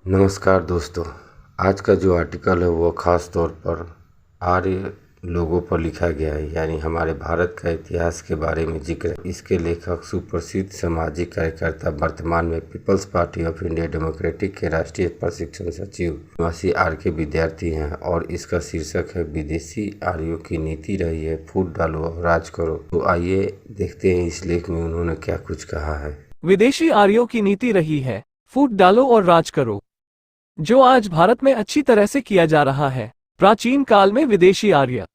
नमस्कार दोस्तों। आज का जो आर्टिकल है वो ख़ास तौर पर आर्य लोगों पर लिखा गया है, यानी हमारे भारत का इतिहास के बारे में जिक्र है। इसके लेखक सुप्रसिद्ध सामाजिक कार्यकर्ता, वर्तमान में people's party of India democratic के राष्ट्रीय प्रशिक्षण सचिव निवासी आर के विद्यार्थी हैं और इसका शीर्षक है विदेशी आर्यों की नीति रही है फूट डालो और राज करो। तो आइए देखते हैं इस लेख में उन्होंने क्या कुछ कहा है। विदेशी आर्यों की नीति रही है फूट डालो और राज करो, जो आज भारत में अच्छी तरह से किया जा रहा है। प्राचीन काल में विदेशी आर्य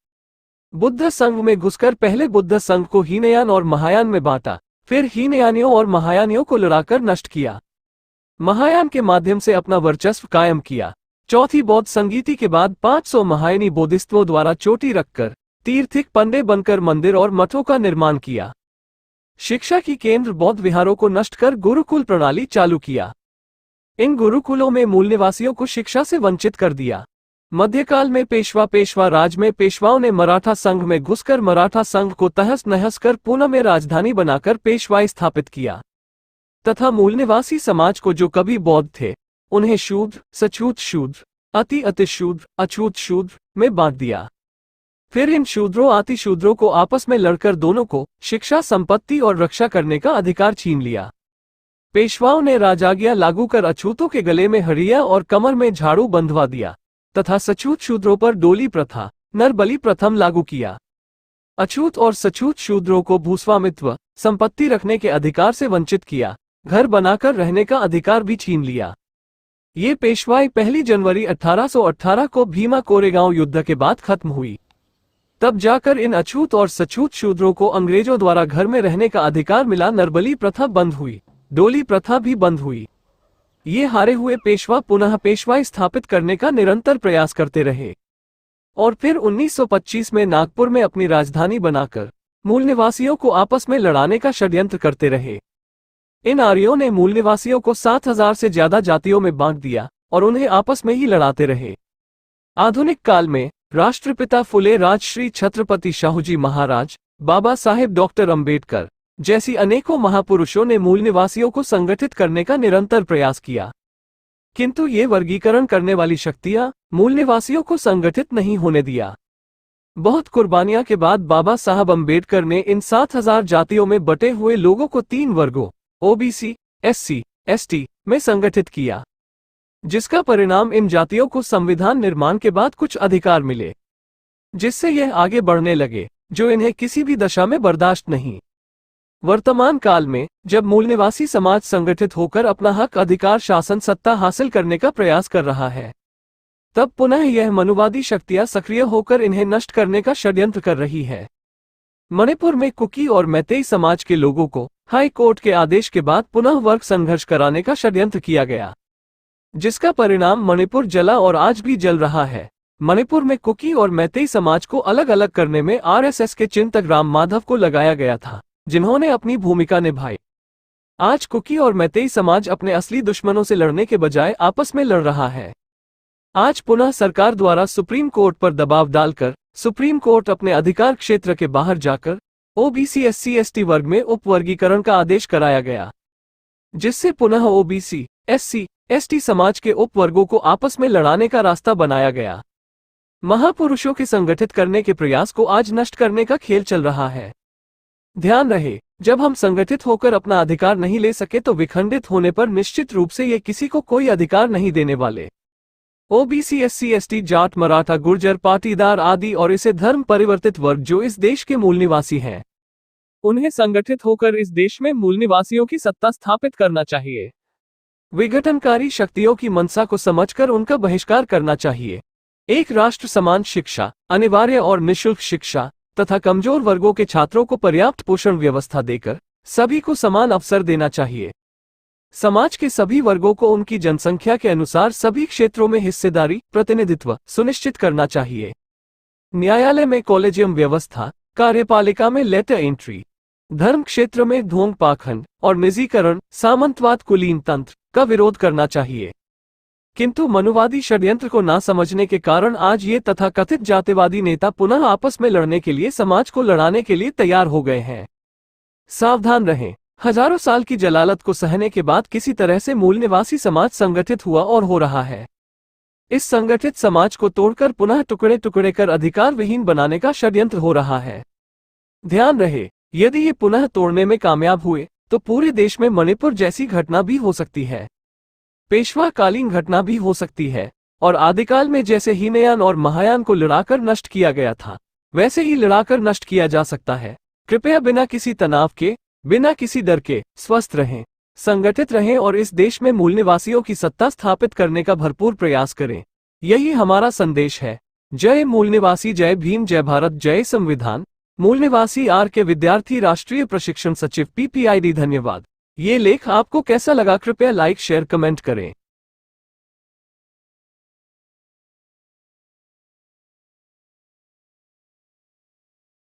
बुद्ध संघ में घुसकर पहले बुद्ध संघ को हीनयान और महायान में बांटा, फिर हीनयानियों और महायानियों को लड़ाकर नष्ट किया। महायान के माध्यम से अपना वर्चस्व कायम किया। चौथी बौद्ध संगीति के बाद 500 महायानी बोधिसत्वों द्वारा चोटी रखकर तीर्थिक पंडे बनकर मंदिर और मठों का निर्माण किया। शिक्षा की केंद्र बौद्ध विहारों को नष्ट कर गुरुकुल प्रणाली चालू किया। इन गुरुकुलों में मूल निवासियों को शिक्षा से वंचित कर दिया। मध्यकाल में पेशवा राज में पेशवाओं ने मराठा संघ में घुसकर मराठा संघ को तहस नहस कर पुणे में राजधानी बनाकर पेशवाई स्थापित किया तथा मूल निवासी समाज को, जो कभी बौद्ध थे, उन्हें शूद्र, सछूत शूद्र, अति शूद्र, अछूत शूद्र में बांट दिया। फिर इन शूद्रों अति शूद्रों को आपस में लड़कर दोनों को शिक्षा, संपत्ति और रक्षा करने का अधिकार छीन लिया। पेशवाओं ने राजाज्ञा लागू कर अछूतों के गले में हरिया और कमर में झाड़ू बंधवा दिया तथा सछूत शूद्रों पर डोली प्रथा, नरबलि प्रथम लागू किया। अछूत और सछूत शूद्रों को भूस्वामित्व, संपत्ति रखने के अधिकार से वंचित किया, घर बनाकर रहने का अधिकार भी छीन लिया। ये पेशवाई 1 जनवरी 1818 को भीमा कोरेगांव युद्ध के बाद खत्म हुई। तब जाकर इन अछूत और सछूत शूद्रों को अंग्रेजों द्वारा घर में रहने का अधिकार मिला। नरबली प्रथा बंद हुई, डोली प्रथा भी बंद हुई। ये हारे हुए पेशवा पुनः पेशवाई स्थापित करने का निरंतर प्रयास करते रहे और फिर 1925 में नागपुर में अपनी राजधानी बनाकर मूल निवासियों को आपस में लड़ाने का षड्यंत्र करते रहे। इन आर्यों ने मूल निवासियों को 7000 से ज्यादा जातियों में बांट दिया और उन्हें आपस में ही लड़ाते रहे। आधुनिक काल में राष्ट्रपिता फुले, राजश्री छत्रपति शाहूजी महाराज, बाबा साहेब डॉक्टर अंबेडकर जैसी अनेकों महापुरुषों ने मूल निवासियों को संगठित करने का निरंतर प्रयास किया, किंतु ये वर्गीकरण करने वाली शक्तियां मूल निवासियों को संगठित नहीं होने दिया। बहुत कुर्बानियां के बाद बाबा साहब अंबेडकर ने इन 7000 जातियों में बटे हुए लोगों को 3 वर्गों ओबीसी, एससी, एसटी में संगठित किया, जिसका परिणाम इन जातियों को संविधान निर्माण के बाद कुछ अधिकार मिले, जिससे यह आगे बढ़ने लगे, जो इन्हें किसी भी दशा में बर्दाश्त नहीं। वर्तमान काल में जब मूल निवासी समाज संगठित होकर अपना हक, अधिकार, शासन सत्ता हासिल करने का प्रयास कर रहा है, तब पुनः यह मनुवादी शक्तियां सक्रिय होकर इन्हें नष्ट करने का षड्यंत्र कर रही है। मणिपुर में कुकी और मैतेई समाज के लोगों को हाई कोर्ट के आदेश के बाद पुनः वर्ग संघर्ष कराने का षड्यंत्र किया गया, जिसका परिणाम मणिपुर जला और आज भी जल रहा है। मणिपुर में कुकी और मैतेई समाज को अलग अलग करने में आरएसएस के चिंतक राम माधव को लगाया गया था, जिन्होंने अपनी भूमिका निभाई। आज कुकी और मैतेई समाज अपने असली दुश्मनों से लड़ने के बजाय आपस में लड़ रहा है। आज पुनः सरकार द्वारा सुप्रीम कोर्ट पर दबाव डालकर सुप्रीम कोर्ट अपने अधिकार क्षेत्र के बाहर जाकर ओबीसी, एससी, एसटी वर्ग में उपवर्गीकरण का आदेश कराया गया, जिससे पुनः ओबीसी, एससी, एसटी समाज के उपवर्गों को आपस में लड़ाने का रास्ता बनाया गया। महापुरुषों के संगठित करने के प्रयास को आज नष्ट करने का खेल चल रहा है। ध्यान रहे, जब हम संगठित होकर अपना अधिकार नहीं ले सके तो विखंडित होने पर निश्चित रूप से ये किसी को कोई अधिकार नहीं देने वाले। OBC, SC, ST, Jat, Maratha, Gurjar, Patidar आदि और इसे धर्म परिवर्तित वर्ग जो इस देश के मूल निवासी हैं, उन्हें संगठित होकर इस देश में मूल निवासियों की सत्ता स्थापित करना चाहिए। विघटनकारी शक्तियों की मंशा को समझकर उनका बहिष्कार करना चाहिए। एक राष्ट्र, समान शिक्षा, अनिवार्य और निःशुल्क शिक्षा तथा कमजोर वर्गों के छात्रों को पर्याप्त पोषण व्यवस्था देकर सभी को समान अवसर देना चाहिए। समाज के सभी वर्गों को उनकी जनसंख्या के अनुसार सभी क्षेत्रों में हिस्सेदारी, प्रतिनिधित्व सुनिश्चित करना चाहिए। न्यायालय में कॉलेजियम व्यवस्था, कार्यपालिका में लेटर एंट्री, धर्म क्षेत्र में ढोंग पाखंड और निजीकरण, सामंतवाद, कुलीन तंत्र का विरोध करना चाहिए। किंतु मनुवादी षड्यंत्र को ना समझने के कारण आज ये तथाकथित जातिवादी नेता पुनः आपस में लड़ने के लिए, समाज को लड़ाने के लिए तैयार हो गए हैं। सावधान रहें, हजारों साल की जलालत को सहने के बाद किसी तरह से मूल निवासी समाज संगठित हुआ और हो रहा है। इस संगठित समाज को तोड़कर पुनः टुकड़े टुकड़े कर अधिकार विहीन बनाने का षड्यंत्र हो रहा है। ध्यान रहे, यदि ये पुनः तोड़ने में कामयाब हुए तो पूरे देश में मणिपुर जैसी घटना भी हो सकती है, पेशवाकालीन घटना भी हो सकती है, और आदिकाल में जैसे हीनयान और महायान को लड़ाकर नष्ट किया गया था वैसे ही लड़ाकर नष्ट किया जा सकता है। कृपया बिना किसी तनाव के, बिना किसी डर के स्वस्थ रहें, संगठित रहें और इस देश में मूल निवासियों की सत्ता स्थापित करने का भरपूर प्रयास करें। यही हमारा संदेश है। जय मूल निवासी, जय भीम, जय भारत, जय संविधान। मूल निवासी आर के विद्यार्थी, राष्ट्रीय प्रशिक्षण सचिव PPID। धन्यवाद। ये लेख आपको कैसा लगा? कृपया लाइक, शेयर, कमेंट करें।